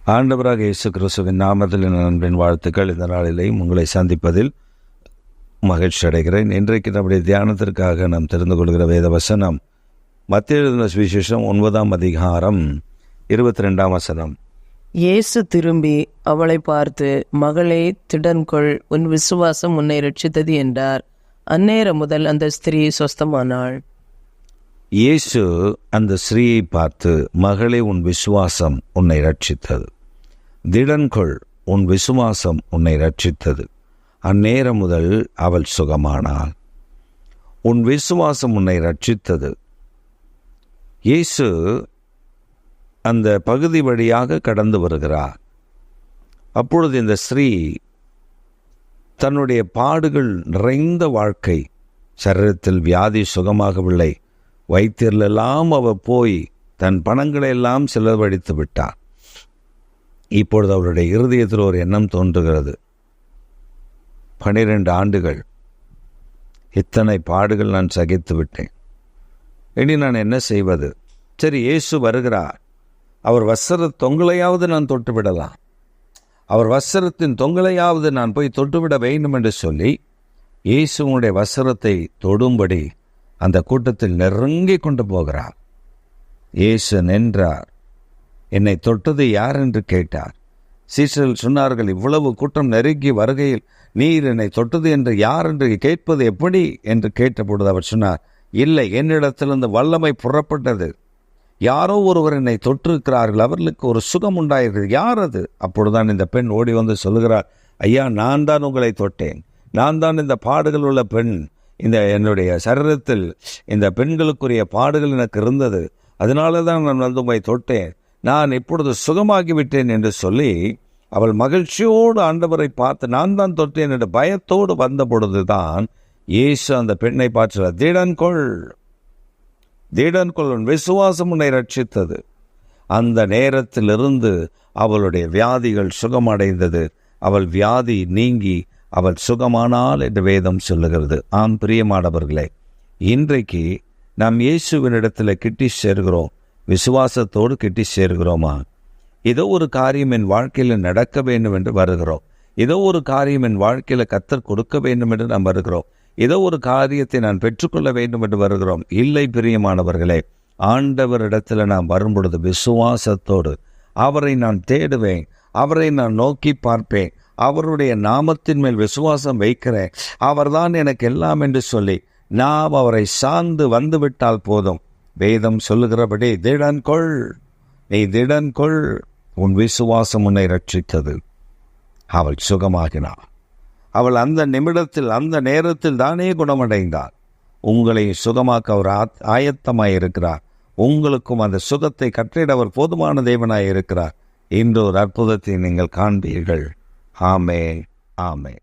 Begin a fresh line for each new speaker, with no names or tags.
ஆண்டவராக இயேசு கிறிஸ்துவின் நாமத்தில் என் அன்பின் வாழ்த்துக்கள். இந்த நாளிலேயும் உங்களை சந்திப்பதில் மகிழ்ச்சி அடைகிறேன். இன்றைக்கு நம்முடைய தியானத்திற்காக நாம் தெரிந்து கொள்கிற வேத வசனம் மத்தேயு எழுதின சுவிசேஷம் 9ஆம் அதிகாரம் 22ஆம் வசனம்.
இயேசு திரும்பி அவளை பார்த்து, மகளே, திடன்கொள், உன் விசுவாசம் உன்னை ரட்சித்தது என்றார். அந்நேரம் முதல் அந்த ஸ்திரீ சொஸ்தமானாள்.
இயேசு அந்த ஸ்திரீயை பார்த்து, மகளே, உன் விசுவாசம் உன்னை ரட்சித்தது. திடன்கொள், உன் விசுவாசம் உன்னை ரட்சித்தது. அந்நேரம் முதல் அவள் சுகமானாள். உன் விசுவாசம் உன்னை ரட்சித்தது. இயேசு அந்த பகுதி வழியாக கடந்து வருகிறார். அப்பொழுது இந்த ஸ்திரீ தன்னுடைய பாடுகள் நிறைந்த வாழ்க்கை, சரீரத்தில் வியாதி சுகமாகவில்லை, வைத்தியர்களெல்லாம் அவள் போய் தன் பணங்களை எல்லாம் செலவழித்து விட்டார். இப்பொழுது அவருடைய இருதயத்தில் ஒரு எண்ணம் தோன்றுகிறது. 12 ஆண்டுகள் இத்தனை பாடுகள் நான் சகித்து விட்டேன், இனி நான் என்ன செய்வது? சரி, இயேசு வருகிறார், அவர் வஸ்திர தொங்கலையாவது நான் தொட்டுவிடலாம், அவர் வஸ்திரத்தின் தொங்கலையாவது நான் போய் தொட்டுவிட வேண்டும் என்று சொல்லி இயேசுடைய வஸ்திரத்தை தொடும்படி அந்த கூட்டத்தில் நெருங்கி கொண்டு போகிறார். இயேசு நின்றார். என்னை தொட்டது யார் என்று கேட்டார். சீஷர்கள் சொன்னார்கள், இவ்வளவு கூட்டம் நெருங்கி வருகையில் நீர் என்னை தொட்டது என்று யார் என்று கேட்பது எப்படி என்று கேட்டபொழுது அவர் சொன்னார், இல்லை, என்னிடத்திலிருந்து வல்லமை புறப்பட்டது, யாரோ ஒருவர் என்னை தொற்றிருக்கிறார்கள், அவர்களுக்கு ஒரு சுகம் உண்டாயிருக்கிறது. யார் அது? அப்பொழுதுதான் இந்த பெண் ஓடி வந்து சொல்லுகிறார், ஐயா, நான் தான் உங்களை தொட்டேன், நான் தான் இந்த பாடுகள் உள்ள பெண், இந்த என்னுடைய சரீரத்தில் இந்த பெண்களுக்குரிய பாடுகள் எனக்கு இருந்தது, அதனால தான் நான் வந்து உம்மை தொட்டேன், நான் இப்பொழுது சுகமாகிவிட்டேன் என்று சொல்லி அவள் மகிழ்ச்சியோடு ஆண்டவரை பார்த்து, நான் தான் தொட்டேன் என்று பயத்தோடு வந்த பொழுதுதான் இயேசு அந்த பெண்ணை பார்த்து, திடன்கொள், திடன்கொள், உன் விசுவாசம் உன்னை ரட்சித்தது. அந்த நேரத்திலிருந்து அவளுடைய வியாதிகள் சுகமடைந்தது. அவள் வியாதி நீங்கி அவள் சுகமானாள் என்று வேதம் சொல்லுகிறது. ஆம் பிரியமானவர்களே, இன்றைக்கு நாம் இயேசுவினிடத்தில் கிட்டி சேர்கிறோம். விசுவாசத்தோடு கிட்டி சேர்கிறோமா? ஏதோ ஒரு காரியம் என் வாழ்க்கையில் நடக்க வேண்டும் என்று வருகிறோம். ஏதோ ஒரு காரியம் என் வாழ்க்கையில் கர்த்தர் கொடுக்க வேண்டும் என்று நாம் வருகிறோம். ஏதோ ஒரு காரியத்தை நான் பெற்றுக்கொள்ள வேண்டும் என்று வருகிறோம். இல்லை பிரியமானவர்களே, ஆண்டவரிடத்தில் நாம் வரும்பொழுது விசுவாசத்தோடு அவரை நான் தேடுவேன், அவரை நான் நோக்கி பார்ப்பேன், அவருடைய நாமத்தின் மேல் விசுவாசம் வைக்கிறேன், அவர்தான் எனக்கு எல்லாம் என்று சொல்லி நாம் அவரை சார்ந்து வந்துவிட்டால் போதும். வேதம் சொல்லுகிறபடி, திடன்கொள், நீ திடன்கொள், உன் விசுவாசம் உன்னை ரட்சித்தது. அவள் சுகமாகினாள். அவள் அந்த நிமிடத்தில், அந்த நேரத்தில் தானே குணமடைந்தாள். உங்களை சுகமாக்க அவர் ஆயத்தமாயிருக்கிறார். உங்களுக்கும் அந்த சுகத்தை கற்றிட அவர் போதுமான தேவனாய் இருக்கிறார். இன்று ஒரு அற்புதத்தை நீங்கள் காண்பீர்கள். ஆமென், ஆமென்.